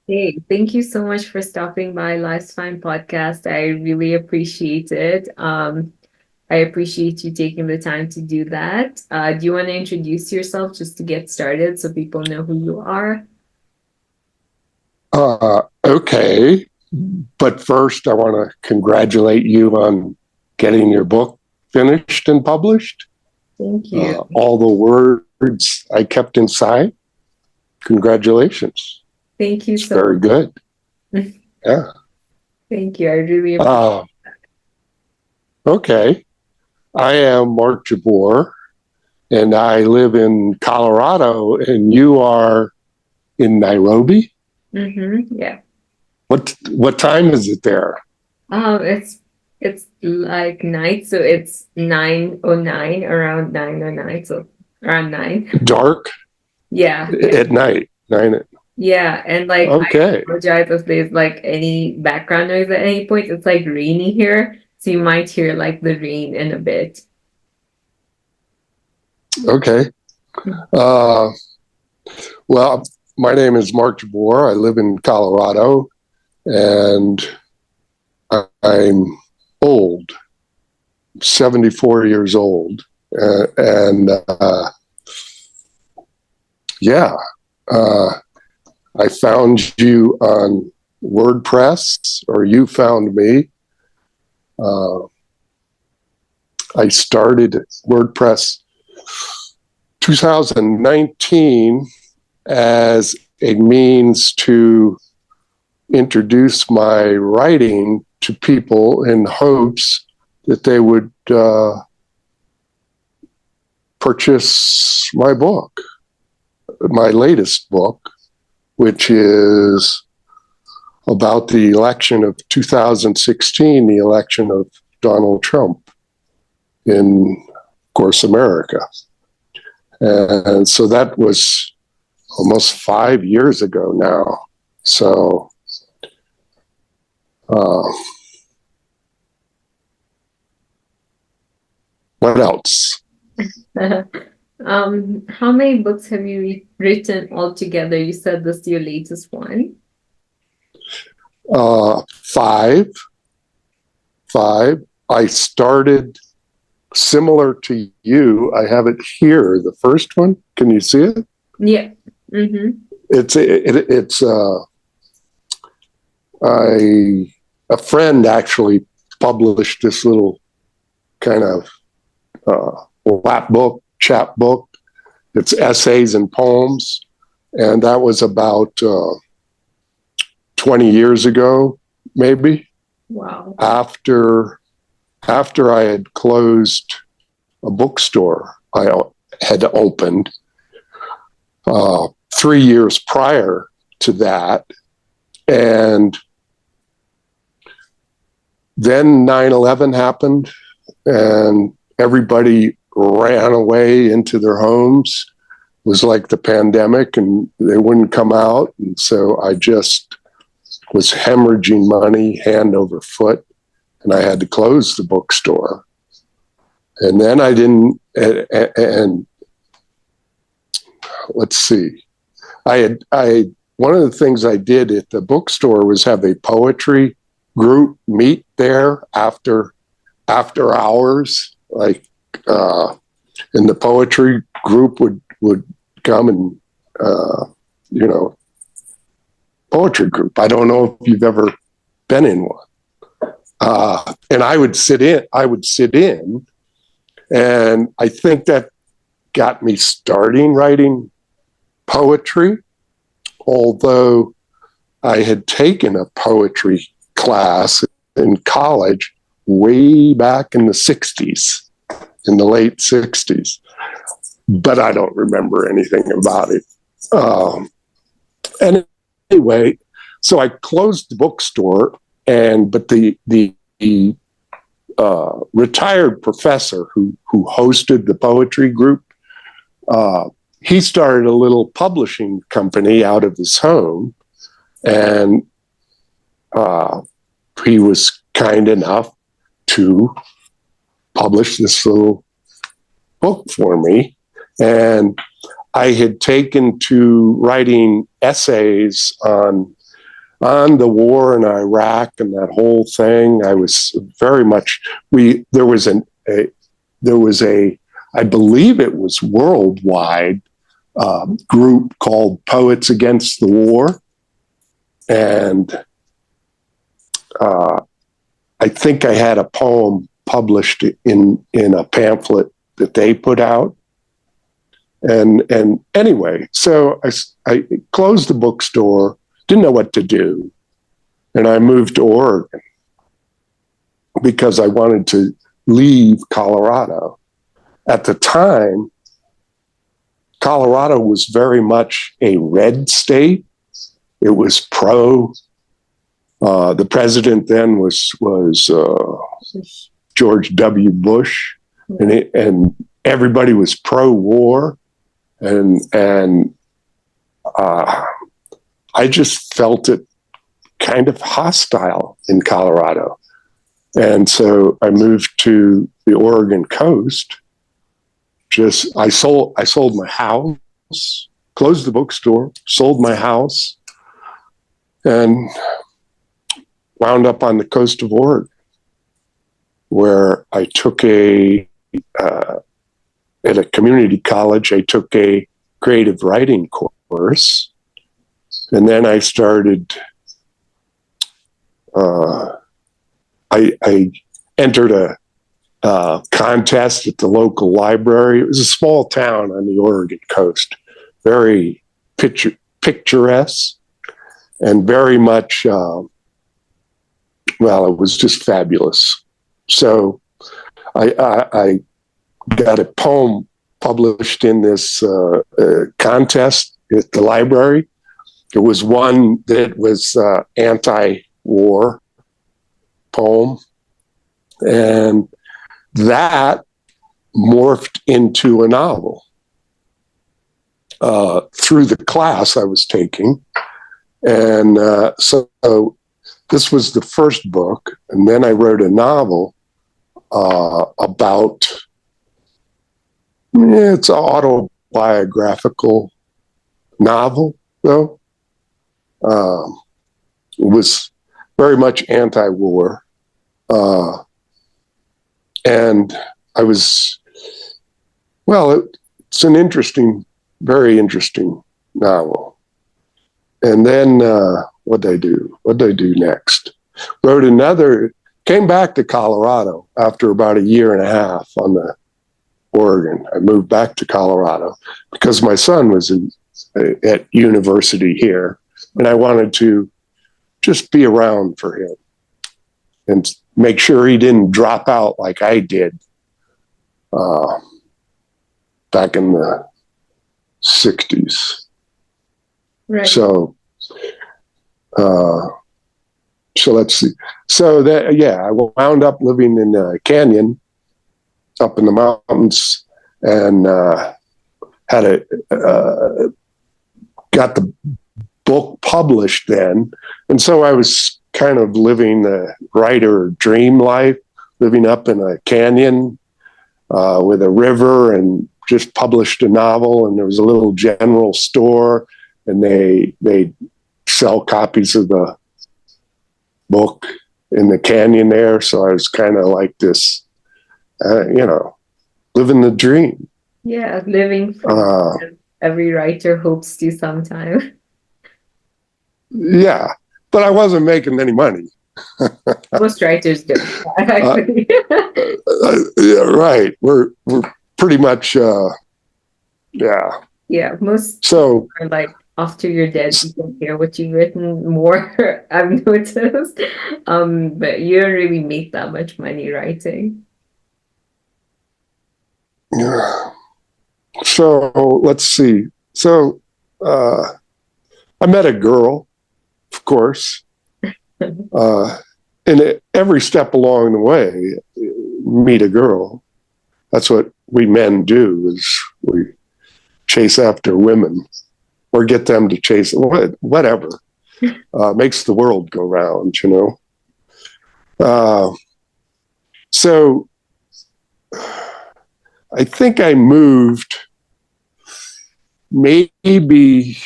Hey, thank you so much for stopping by Life's Fine podcast. I really appreciate it. I appreciate you taking the time to do that. Do you want to introduce yourself just to get started so people know who you are? Okay, but first, I want to congratulate you on getting your book finished and published. Thank you. All the words I kept inside. Congratulations. Thank you It's so very good. much. Yeah. Thank you. I really appreciate Uh, okay. I am Mark Jabbour, and I live in Colorado, and you are in Nairobi. it. Yeah. What time is it there? It's like night, so it's 9:09, around 9:09, so around 9. Dark Yeah, yeah. at night. 9. Yeah, and like I Okay. apologize if there's like any background noise at any point. It's like rainy here, so you might hear like the rain in a bit. Okay. Uh, Well, my name is Mark Jabbour. I live in Colorado, and I'm old, 74 years old. And yeah, uh, I found you on WordPress, or you found me. Uh, I started WordPress 2019 as a means to introduce my writing to people in hopes that they would purchase my book, my latest book, which is about the election of 2016, the election of Donald Trump in, of course, America. And so that was almost 5 years ago now. So, uh, what else? How many books have you written altogether? You said this is your latest one. Five. Five. I started similar to you. I have it here. The first one. Can you see it? Yeah. Mm-hmm. It's a friend actually published this little kind of lap book, chapbook. It's essays and poems, and that was about 20 years ago, maybe. Wow. After I had closed a bookstore I had opened 3 years prior to that, and then 9/11 happened, and everybody ran away into their homes. It was like the pandemic, and they wouldn't come out. And so I just was hemorrhaging money hand over foot, and I had to close the bookstore. And then I didn't, and let's see, one of the things I did at the bookstore was have a poetry group meet there after hours, like, and the poetry group would come and you know, poetry group. I don't know if you've ever been in one. And I would sit in, and I think that got me starting writing poetry, although I had taken a poetry class in college way back in the 60s, in the late 60s, but I don't remember anything about it. And anyway, so I closed the bookstore, but the retired professor who hosted the poetry group, he started a little publishing company out of his home, and he was kind enough to publish this little book for me. And I had taken to writing essays on on the war in Iraq and that whole thing. I was very much, there was a, I believe it was worldwide group called Poets Against the War. And I think I had a poem published in a pamphlet that they put out. And anyway, so I closed the bookstore, didn't know what to do. And I moved to Oregon because I wanted to leave Colorado. At the time, Colorado was very much a red state. It was pro. The president then was George W. Bush, and everybody was pro-war, and I just felt it kind of hostile in Colorado, and so I moved to the Oregon coast. I sold my house, closed the bookstore, sold my house, and wound up on the coast of Oregon, where I took at a community college, I took a creative writing course. And then I started, I entered a contest at the local library. It was a small town on the Oregon coast, very picturesque and very much, well, it was just fabulous. So I got a poem published in this contest at the library. It was one that was anti-war poem, and that morphed into a novel through the class I was taking. And so this was the first book, and then I wrote a novel about, it's an autobiographical novel, though. It was very much anti-war. And I was, well, it's an interesting, very interesting novel. And then what did I do? What did I do next? Wrote another, came back to Colorado after about a year and a half on the Oregon. I moved back to Colorado because my son was at university here, and I wanted to just be around for him and make sure he didn't drop out like I did back in the 60s. Right. So let's see. So that, yeah, I wound up living in a canyon up in the mountains, and got the book published then. And so I was kind of living the writer dream life, living up in a canyon with a river, and just published a novel. And there was a little general store, and they sell copies of the book in the canyon there. So I was kind of like this, living the dream. Yeah, living from every writer hopes to sometime. Yeah, but I wasn't making any money. Most writers do, actually. Yeah, right. We're pretty much, yeah. Yeah, most So are like, after you're dead, you don't care what you've written more, I've noticed. But you don't really make that much money writing. so let's see. So I met a girl, of course. And every step along the way, meet a girl. That's what we men do, is we chase after women or get them to chase, whatever. Makes the world go round, So I think I moved maybe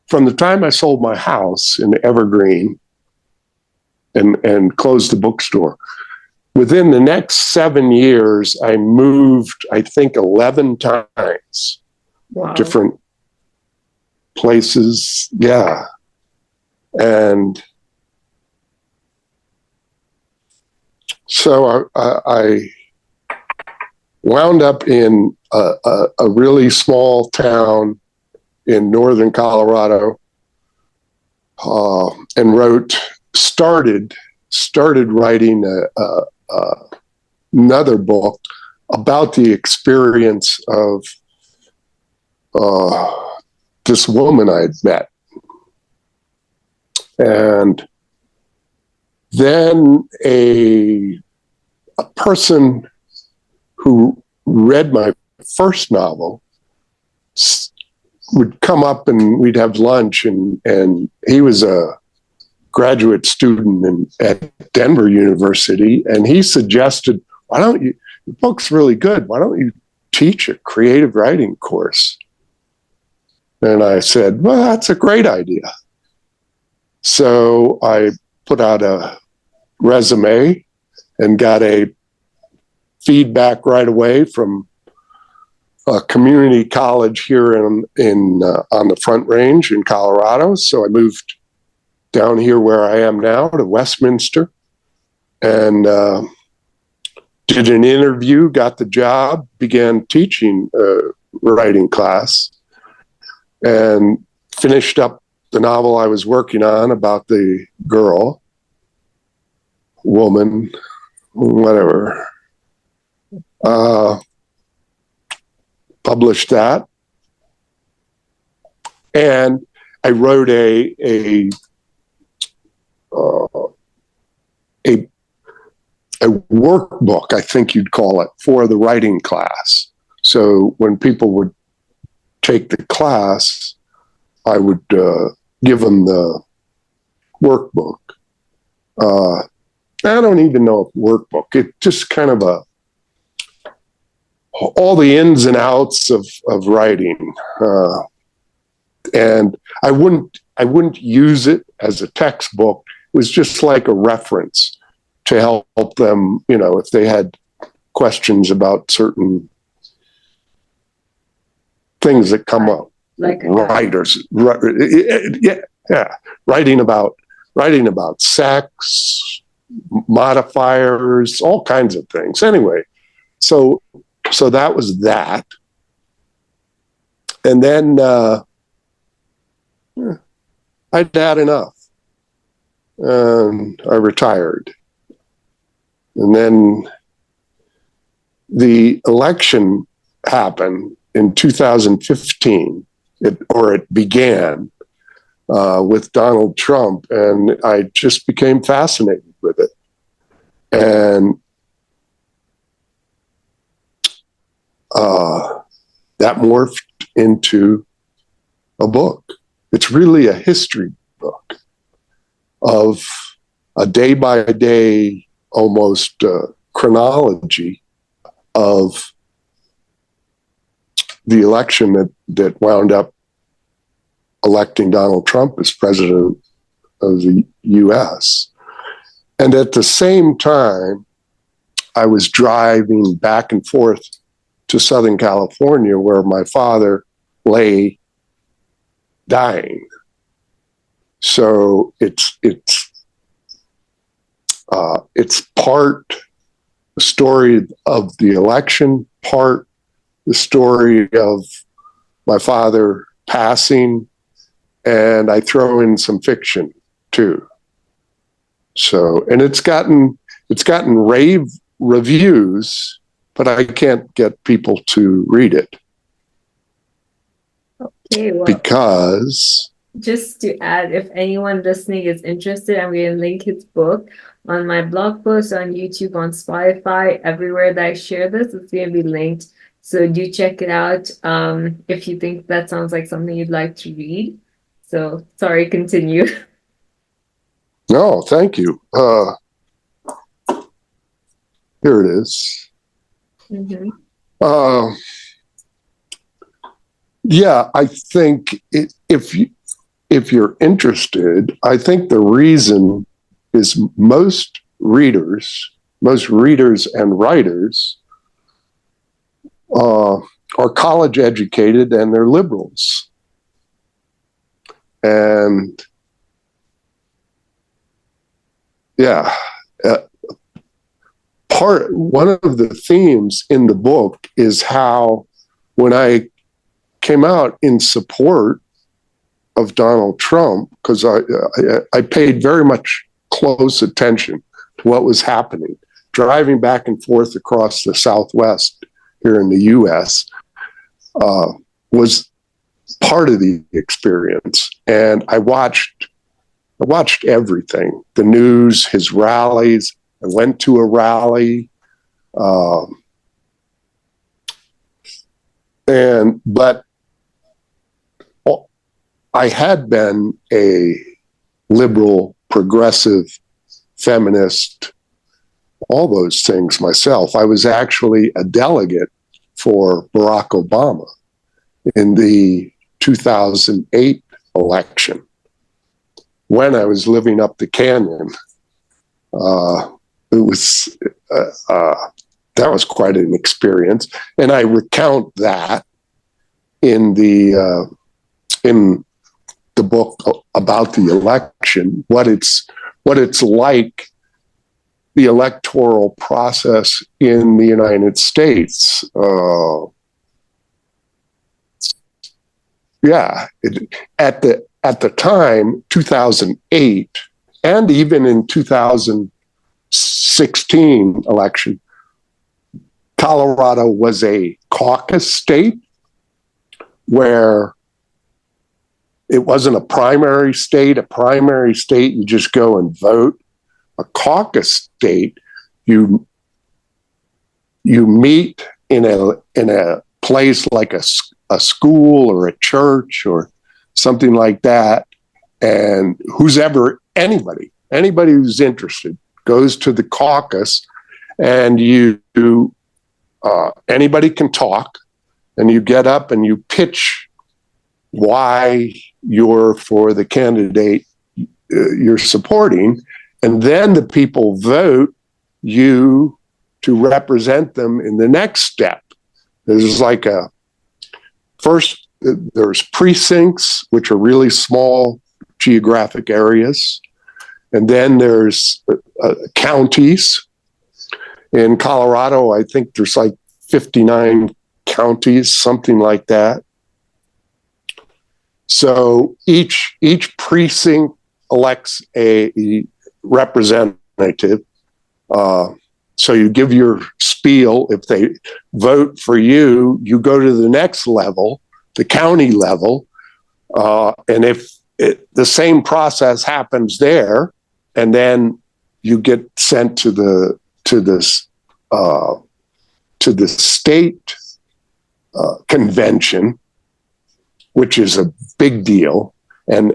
from the time I sold my house in Evergreen and closed the bookstore, within the next 7 years, I moved, I think, 11 times, Wow. different places. Yeah. And so I wound up in a really small town in northern Colorado, and started writing another book about the experience of this woman I'd met. And then a person who read my first novel would come up and we'd have lunch, and he was a graduate student at Denver University, and he suggested, why don't you, the book's really good, why don't you teach a creative writing course? And I said, well, that's a great idea. So I put out a resume and got a feedback right away from a community college here on the Front Range in Colorado. So I moved down here where I am now to Westminster, and did an interview, got the job, began teaching a writing class, and finished up the novel I was working on about the woman, whatever. Published that, and I wrote a workbook, I think you'd call it, for the writing class. So when people would take the class, I would give them the workbook. I don't even know if workbook. It's just kind of all the ins and outs of writing, and I wouldn't use it as a textbook. It was just like a reference to help them, if they had questions about certain things that come up. Like writers, yeah, writing about sex, modifiers, all kinds of things. Anyway, so that was that, and then I'd had enough, and I retired. And then the election happened in 2015. It began with Donald Trump, and I just became fascinated with it. And that morphed into a book. It's really a history book of a day-by-day, almost chronology of the election that wound up electing Donald Trump as president of the U.S. And at the same time, I was driving back and forth to Southern California, where my father lay dying. So it's part the story of the election, part the story of my father passing, and I throw in some fiction too. So, and it's gotten rave reviews, but I can't get people to read it. Okay, well, because just to add, if anyone listening is interested, I'm going to link his book on my blog post, on YouTube, on Spotify, everywhere that I share this, it's going to be linked. So do check it out if you think that sounds like something you'd like to read. So sorry, continue. No, thank you. Here it is. Mm-hmm. Yeah, I think if if you're interested, I think the reason is most readers and writers are college educated and they're liberals. And yeah, one of the themes in the book is how when I came out in support of Donald Trump, because I paid very much close attention to what was happening, driving back and forth across the Southwest here in the U.S. Was part of the experience, and I watched everything: the news, his rallies. I went to a rally, but I had been a liberal, progressive, feminist, all those things myself. I was actually a delegate for Barack Obama in the 2008 election when I was living up the canyon. That was quite an experience, and I recount that in the book about the election, what it's like, the electoral process in the United States. At the time, 2008, and even in 2016 election, Colorado was a caucus state where it wasn't a primary state. A primary state, you just go and vote. A caucus state, you meet in a place like a school or a church or something like that, and anybody who's interested goes to the caucus, and anybody can talk, and you get up and you pitch why you're for the candidate you're supporting, and then the people vote you to represent them in the next step. There's there's precincts, which are really small geographic areas, and then there's counties. In Colorado, I think there's 59 counties, something like that. So each precinct elects a representative. So you give your spiel. If they vote for you, you go to the next level, the county level. And if the same process happens there, and then you get sent to the state convention, which is a big deal, and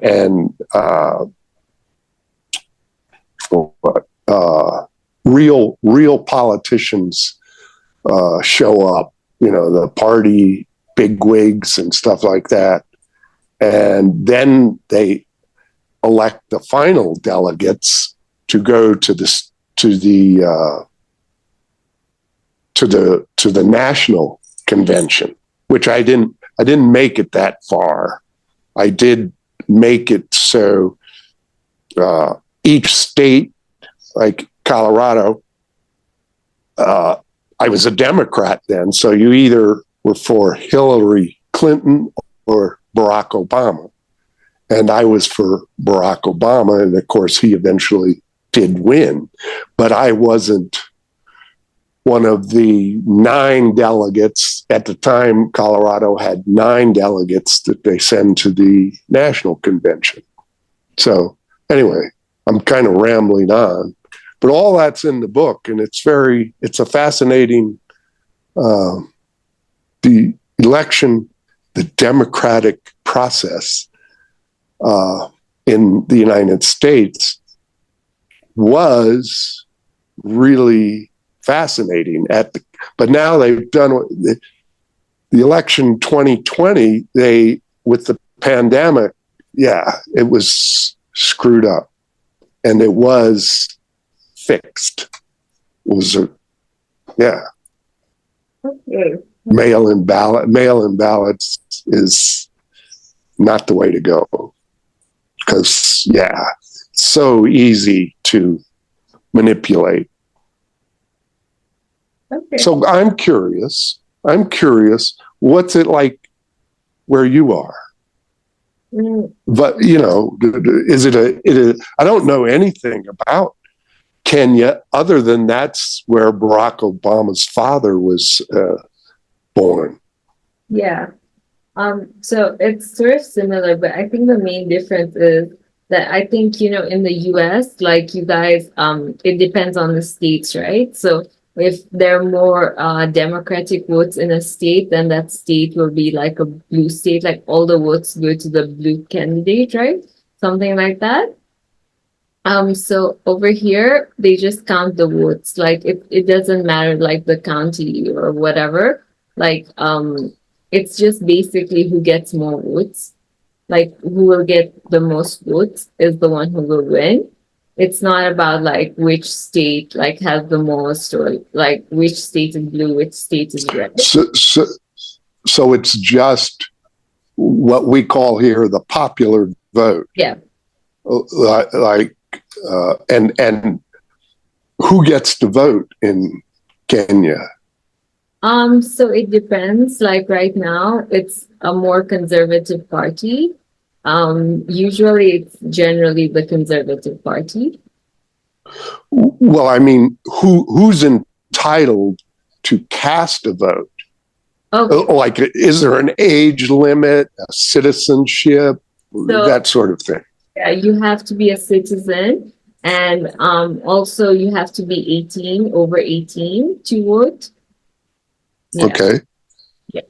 real politicians show up, the party bigwigs and stuff like that, and then they elect the final delegates to go to the national convention, which I didn't make it that far. I did make it so each state, like Colorado, I was a Democrat then, so you either were for Hillary Clinton or Barack Obama. And I was for Barack Obama, and of course he eventually did win, but I wasn't one of the 9 delegates. At the time, Colorado had 9 delegates that they send to the national convention. So anyway, I'm kind of rambling on, but all that's in the book, and it's a fascinating, the election, the democratic process in the United States was really fascinating. But now they've done the election 2020. With the pandemic, yeah, it was screwed up, and it was fixed. It was yeah. Okay. Mail-in ballots is not the way to go, because it's so easy to manipulate. Okay. So I'm curious. What's it like where you are? Mm, But is I don't know anything about Kenya other than that's where Barack Obama's father was born. yeah. So it's sort of similar, but I think the main difference is that I think, in the US, like you guys, it depends on the states, right? So if there are more Democratic votes in a state, then that state will be like a blue state, like all the votes go to the blue candidate, right? Something like that. So over here, they just count the votes. Like it doesn't matter like the county or whatever. Like it's just basically who gets more votes. Like who will get the most votes is the one who will win. It's not about like which state like has the most or like which state is blue, which state is red. So it's just what we call here the popular vote. Yeah. Like and who gets to vote in Kenya? So it depends. Like right now, it's a more conservative party. Usually it's generally the Conservative Party. Well, I mean, who's entitled to cast a vote? Okay. Like, is there an age limit, a citizenship, So that sort of thing? yeah, you have to be a citizen, and also you have to be 18, over 18 to vote. Yeah. Okay. Yeah.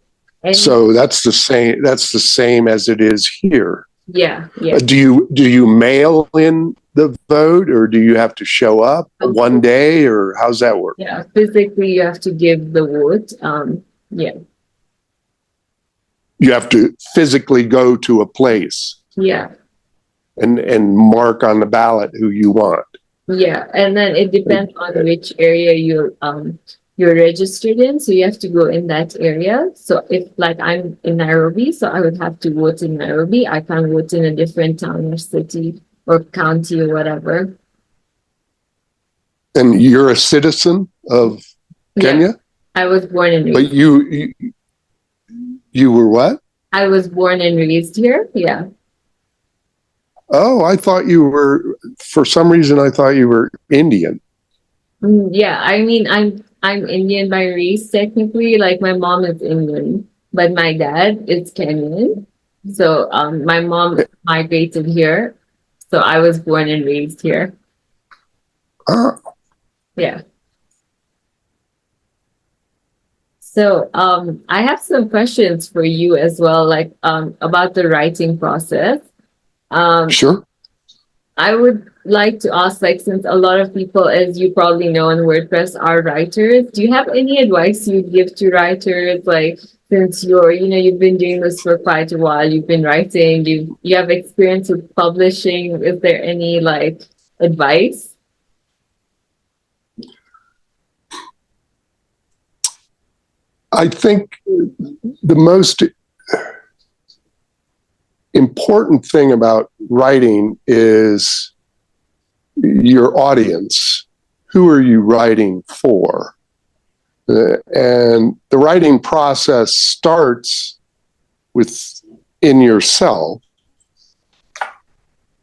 And So that's the same. That's the same as it is here. yeah, yeah. Do you mail in the vote, or do you have to show up one day, or how's that work? Yeah, physically you have to give the vote. Yeah. You have to physically go to a place Yeah. and mark on the ballot who you want. Yeah, and then it depends on which area you're registered in. So you have to go in that area. So if like I'm in Nairobi, so I would have to vote in Nairobi. I can't vote in a different town or city or county or whatever. And you're a citizen of Kenya? Yeah, I was born and But raised. you were what? I was born and raised here. Yeah. Oh, I thought you were, for some reason, I thought you were Indian. Yeah, I mean I'm Indian by race technically. Like my mom is Indian, but my dad is Kenyan. So my mom migrated here. So I was born and raised here. Ah, Yeah. So I have some questions for you as well, like about the writing process. Um sure. I would like to ask, like, since a lot of people, as you probably know in WordPress, are writers, do you have any advice you'd give to writers? Like, since you've been doing this for quite a while, you've been writing, you have experience with publishing. Is there any like advice? I think the most important thing about writing is your audience. Who are you writing for? And the writing process starts within yourself.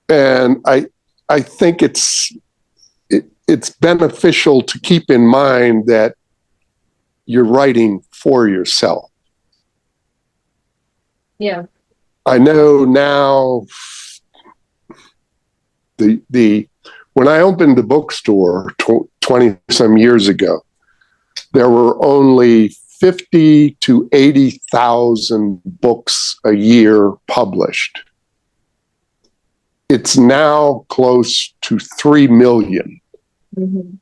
And I think it's beneficial to keep in mind that you're writing for yourself. Yeah. I know now the when I opened the bookstore 20 some years ago, there were only 50 to 80,000 books a year published. It's now close to 3 million. Mm-hmm.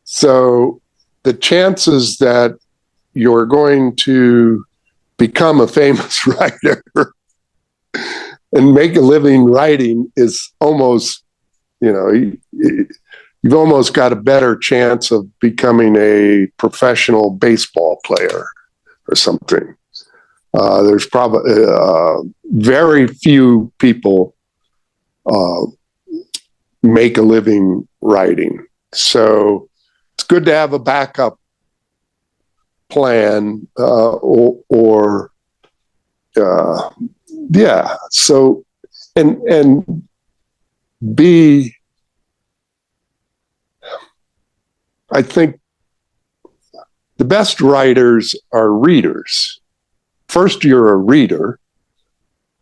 So the chances that you're going to become a famous writer and make a living writing is almost, you've almost got a better chance of becoming a professional baseball player or something. There's probably very few people make a living writing. So it's good to have a backup plan yeah. So, and B, I think the best writers are readers. First, you're a reader,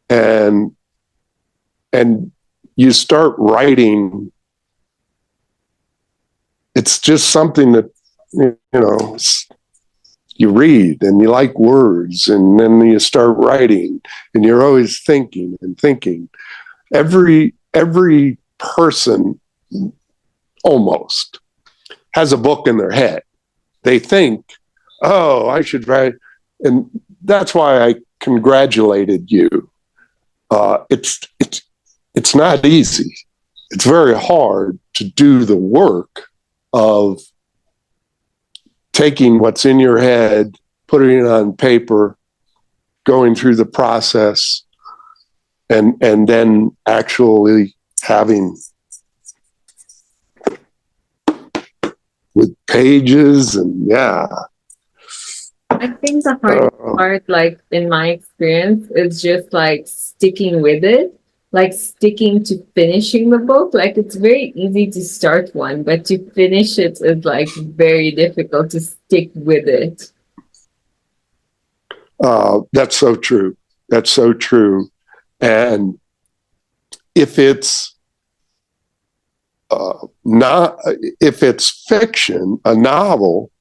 and you start writing. It's just something that, you read and you like words, and then you start writing, and you're always thinking and thinking. Every person almost has a book in their head. They think, oh, I should write. And that's why I congratulated you. It's not easy. It's very hard to do the work of taking what's in your head, putting it on paper, going through the process, and then actually having with pages and I think the hardest part, like in my experience, is just like sticking with it, like sticking to finishing the book. Like it's very easy to start one, but to finish it is like very difficult to stick with it. That's so true. That's so true. And if it's if it's fiction, a novel,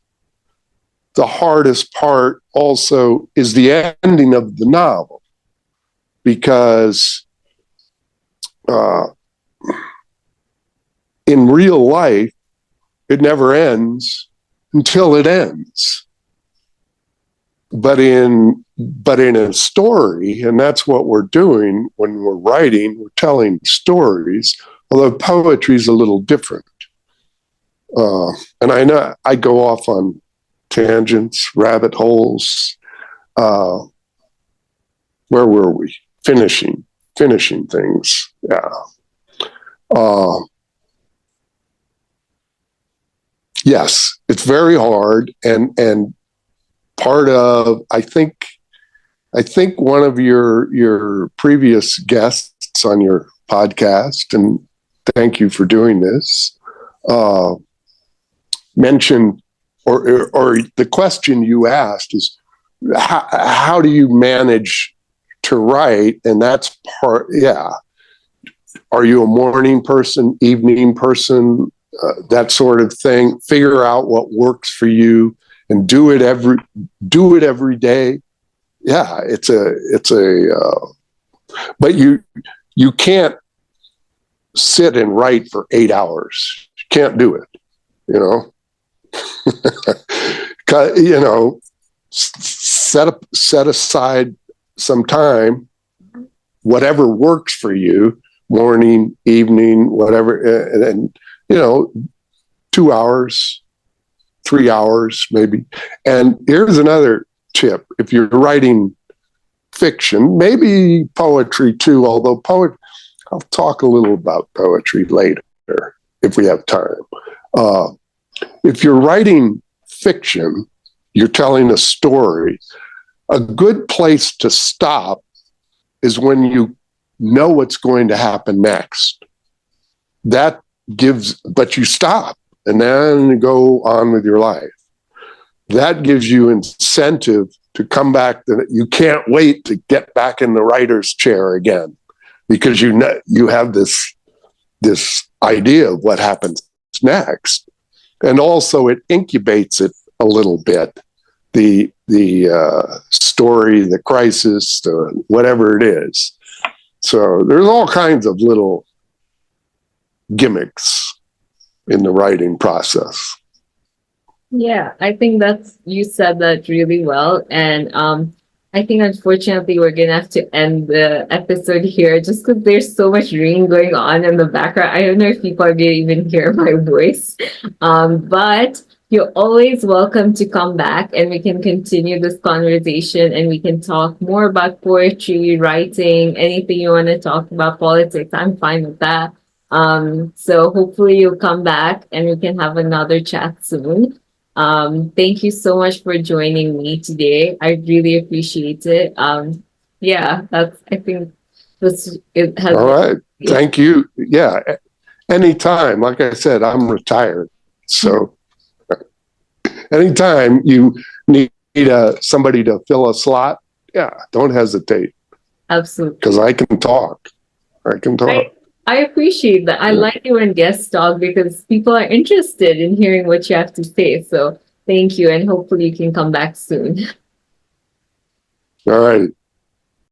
the hardest part also is the ending of the novel, because in real life, it never ends until it ends. But in a story, and that's what we're doing when we're writing, we're telling stories, although poetry is a little different. And I know I go off on tangents, rabbit holes. Where were we? Finishing things. Yeah. Yes, it's very hard, and part of, I think one of your previous guests on your podcast, and thank you for doing this, mentioned, or the question you asked is, how do you manage to write? And that's part, yeah. Are you a morning person, evening person, that sort of thing? Figure out what works for you and do it every day. Yeah, but you can't sit and write for 8 hours. You can't do it, set aside some time, whatever works for you, morning, evening, whatever, and 2 hours, 3 hours, maybe. And here's another tip. If you're writing fiction, maybe poetry too, although I'll talk a little about poetry later if we have time. If you're writing fiction, you're telling a story, a good place to stop is when you know what's going to happen next. But you stop and then go on with your life. That gives you incentive to come back. You can't wait to get back in the writer's chair again, because you have this idea of what happens next. And also it incubates it a little bit, the story, the crisis, whatever it is. So there's all kinds of little gimmicks in the writing process. Yeah, I think you said that really well. And I think unfortunately we're gonna have to end the episode here just because there's so much rain going on in the background. I don't know if people are gonna even hear my voice. But you're always welcome to come back and we can continue this conversation and we can talk more about poetry, writing, anything you want to talk about, politics. I'm fine with that. So hopefully you'll come back and we can have another chat soon. Thank you so much for joining me today. I really appreciate it. Yeah, that's, I think this, it has All been, right. yeah, Thank you. Yeah. Anytime. Like I said, I'm retired. So anytime you need somebody to fill a slot, yeah, don't hesitate because absolutely. I can talk. I can I, talk. I appreciate that. I like you when guests talk because people are interested in hearing what you have to say. So thank you. And hopefully you can come back soon. All right.